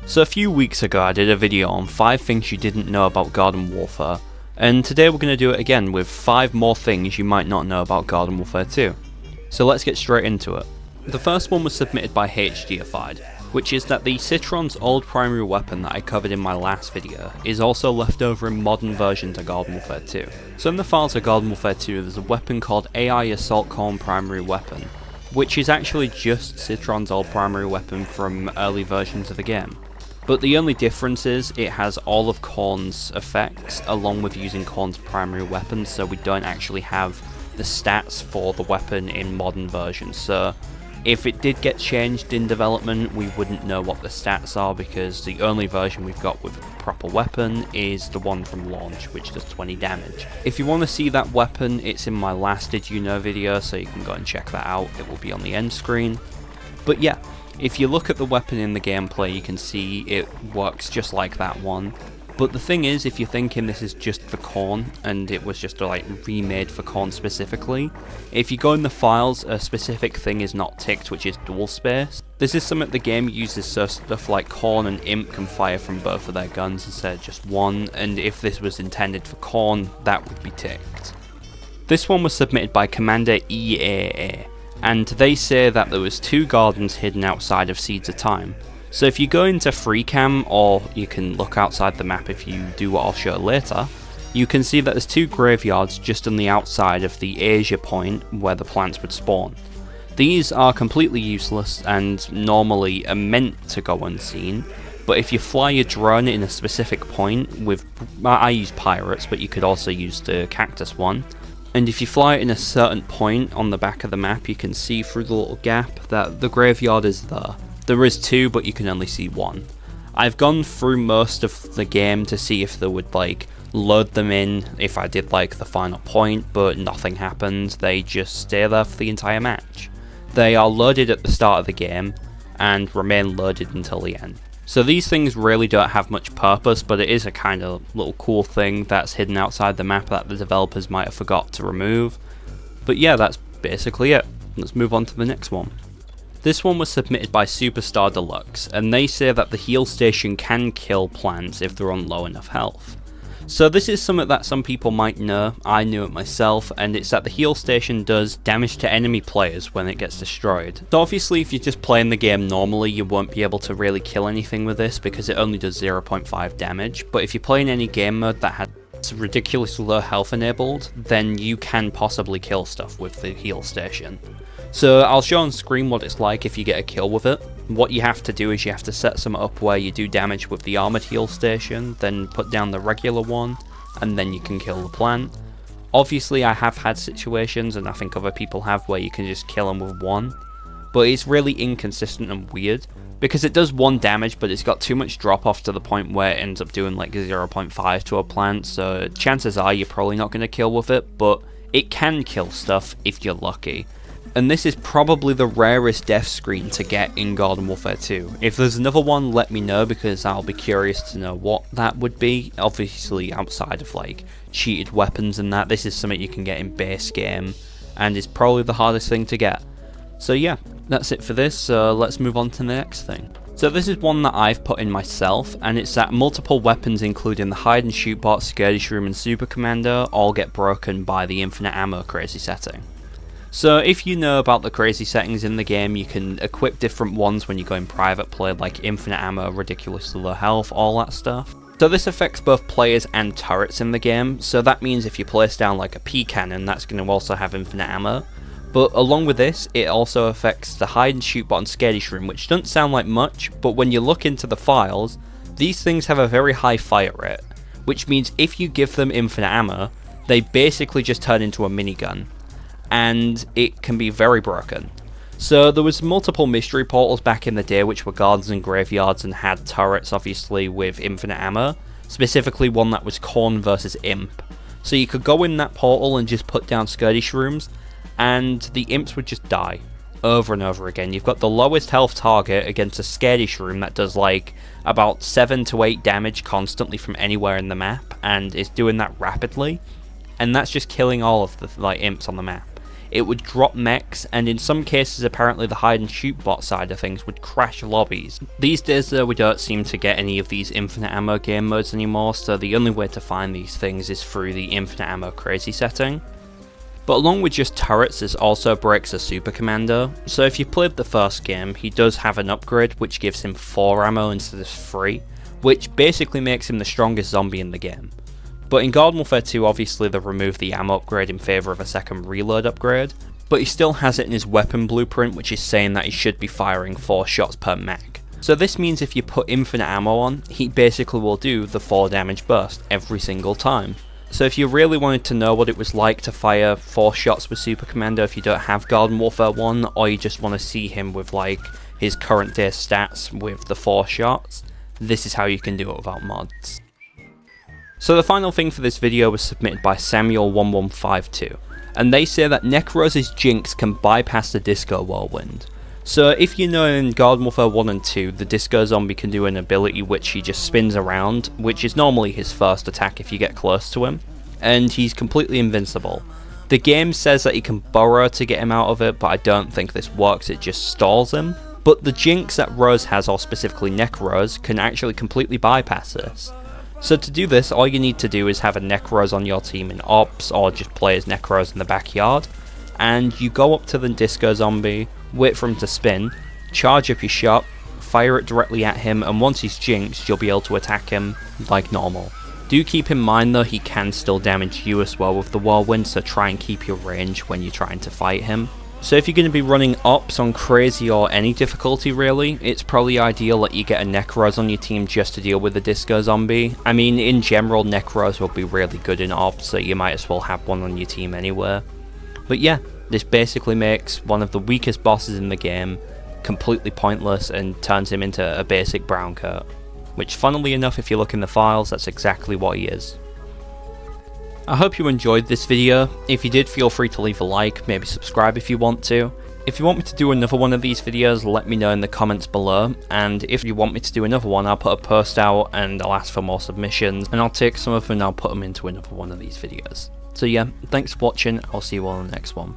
So a few weeks ago I did a video on 5 things you didn't know about Garden Warfare, and today we're going to do it again with 5 more things you might not know about Garden Warfare 2. So let's get straight into it. The first one was submitted by HDified, which is that the Citron's old primary weapon that I covered in my last video is also left over in modern versions of Garden Warfare 2. So in the files of Garden Warfare 2 there's a weapon called AI Assault Corn Primary Weapon, which is actually just Citron's old primary weapon from early versions of the game. But the only difference is it has all of Korn's effects along with using Korn's primary weapon, so we don't actually have the stats for the weapon in modern versions. So if it did get changed in development, we wouldn't know what the stats are because the only version we've got with a proper weapon is the one from launch, which does 20 damage. If you want to see that weapon, it's in my last Did You Know video, so you can go and check that out. It will be on the end screen. But yeah, if you look at the weapon in the gameplay, you can see it works just like that one. But the thing is, if you're thinking this is just for Korn, and it was just like remade for Korn specifically, if you go in the files, a specific thing is not ticked, which is dual space. This is something the game uses so stuff like Korn and Imp can fire from both of their guns instead of just one, and if this was intended for Korn, that would be ticked. This one was submitted by Commander EAA, and they say that there was 2 gardens hidden outside of Seeds of Time. So if you go into free cam, or you can look outside the map if you do what I'll show later, you can see that there's 2 graveyards just on the outside of the Asia point where the plants would spawn. These are completely useless and normally are meant to go unseen, but if you fly your drone in a specific point with, I use pirates, but you could also use the cactus one, and if you fly it in a certain point on the back of the map, you can see through the little gap that the graveyard is there. There is 2, but you can only see 1. I've gone through most of the game to see if they would like load them in if I did like the final point, but nothing happened. They just stay there for the entire match. They are loaded at the start of the game and remain loaded until the end. So these things really don't have much purpose, but it is a kind of little cool thing that's hidden outside the map that the developers might have forgot to remove. But yeah, that's basically it. Let's move on to the next one. This one was submitted by Superstar Deluxe, and they say that the heal station can kill plants if they're on low enough health. So this is something that some people might know, I knew it myself, and it's that the heal station does damage to enemy players when it gets destroyed. So obviously if you're just playing the game normally, you won't be able to really kill anything with this because it only does 0.5 damage, but if you play in any game mode that has ridiculously low health enabled, then you can possibly kill stuff with the heal station. So I'll show on screen what it's like if you get a kill with it. What you have to do is you have to set some up where you do damage with the armoured heal station, then put down the regular one, and then you can kill the plant. Obviously I have had situations, and I think other people have, where you can just kill them with 1, but it's really inconsistent and weird, because it does 1 damage, but it's got too much drop off to the point where it ends up doing like 0.5 to a plant, so chances are you're probably not going to kill with it, but it can kill stuff if you're lucky. And this is probably the rarest death screen to get in Garden Warfare 2. If there's another one, let me know, because I'll be curious to know what that would be. Obviously outside of like cheated weapons and that, this is something you can get in base game, and is probably the hardest thing to get. So yeah, that's it for this, so let's move on to the next thing. So this is one that I've put in myself, and it's that multiple weapons including the hide and shoot bot, skirmish room and super commander all get broken by the infinite ammo crazy setting. So if you know about the crazy settings in the game, you can equip different ones when you go in private play, like infinite ammo, ridiculously low health, all that stuff. So this affects both players and turrets in the game, so that means if you place down like a P cannon, that's going to also have infinite ammo. But along with this, it also affects the hide and shoot bot and skirmish room, which doesn't sound like much, but when you look into the files, these things have a very high fire rate, which means if you give them infinite ammo, they basically just turn into a minigun, and it can be very broken. So there was multiple mystery portals back in the day which were gardens and graveyards and had turrets obviously with infinite ammo, specifically one that was Korn versus Imp. So you could go in that portal and just put down skirmish rooms, and the imps would just die over and over again. You've got the lowest health target against a skirmish room that does like about 7 to 8 damage constantly from anywhere in the map, and is doing that rapidly, and that's just killing all of the like imps on the map. it would drop mechs, and in some cases apparently the hide and shoot bot side of things would crash lobbies. These days though, we don't seem to get any of these infinite ammo game modes anymore, so the only way to find these things is through the infinite ammo crazy setting. But along with just turrets, this also breaks a super commando, so if you played the first game, he does have an upgrade which gives him 4 ammo instead of 3, which basically makes him the strongest zombie in the game. But in Garden Warfare 2 obviously they removed the ammo upgrade in favour of a second reload upgrade, but he still has it in his weapon blueprint, which is saying that he should be firing 4 shots per mech. So this means if you put infinite ammo on, he basically will do the 4 damage burst every single time. So if you really wanted to know what it was like to fire 4 shots with Super Commando if you don't have Garden Warfare 1, or you just want to see him with like his current day stats with the 4 shots, this is how you can do it without mods. So the final thing for this video was submitted by Samuel1152, and they say that Necrose's Jinx can bypass the Disco Whirlwind. So if you know in Garden Warfare 1 and 2, the Disco Zombie can do an ability which he just spins around, which is normally his first attack if you get close to him, and he's completely invincible. The game says that he can burrow to get him out of it, but I don't think this works, it just stalls him. But the Jinx that Rose has, or specifically Necrose, can actually completely bypass this. So to do this, all you need to do is have a Necrose on your team in Ops, or just play as Necrose in the backyard, and you go up to the Disco Zombie, wait for him to spin, charge up your shot, fire it directly at him, and once he's jinxed, you'll be able to attack him like normal. Do keep in mind though, he can still damage you as well with the Whirlwind, so try and keep your range when you're trying to fight him. So if you're going to be running Ops on Crazy or any difficulty really, it's probably ideal that you get a Necrose on your team just to deal with the Disco Zombie. I mean, in general, Necrose will be really good in Ops, so you might as well have one on your team anywhere. But yeah, this basically makes one of the weakest bosses in the game completely pointless and turns him into a basic brown coat. Which funnily enough, if you look in the files, that's exactly what he is. I hope you enjoyed this video. If you did, feel free to leave a like, maybe subscribe if you want to. If you want me to do another one of these videos, let me know in the comments below, and if you want me to do another one, I'll put a post out and I'll ask for more submissions, and I'll take some of them and I'll put them into another one of these videos. So yeah, thanks for watching, I'll see you all in the next one.